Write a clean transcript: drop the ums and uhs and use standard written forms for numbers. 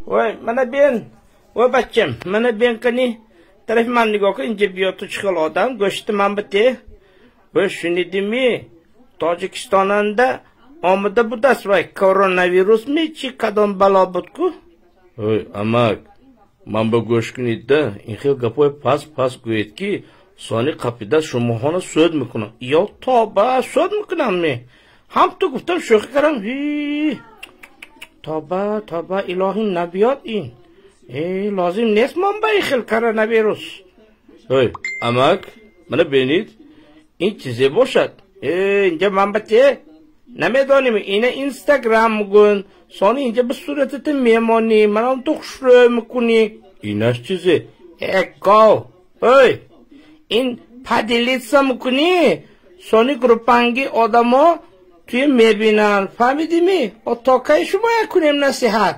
Voy, mana ben, voy bachcham, mana ben qani tarafman nigoh inje biyotu chiqal odam, go'shti man bite. Voy, shuni demi, Tojikistonda omida bu dasvay koronavirusmi chi qadam balo butku. Voy, amak, man bu go'shkunida inxil gapoy pas go'yetki, soni qapida shumohona so'd mikuna. Yo, toba, so'd mikunammi? Ham tu guftam shu qaram. Toba, ilohim nabiyot in. Lozim nesmon bay xil koronavirus. Voy, amak, mana benit, in chize boshad. Inja mambate, name donimi, ina Instagram gun, soni inja bir suratiti memoni, mana on tuxshro mikuni. Inash chize. Go. Oy, in padilitsa mikuni, soni grupangi odamo, tuye mebinan, famidimi? O tokay shumaya kunem nasihat.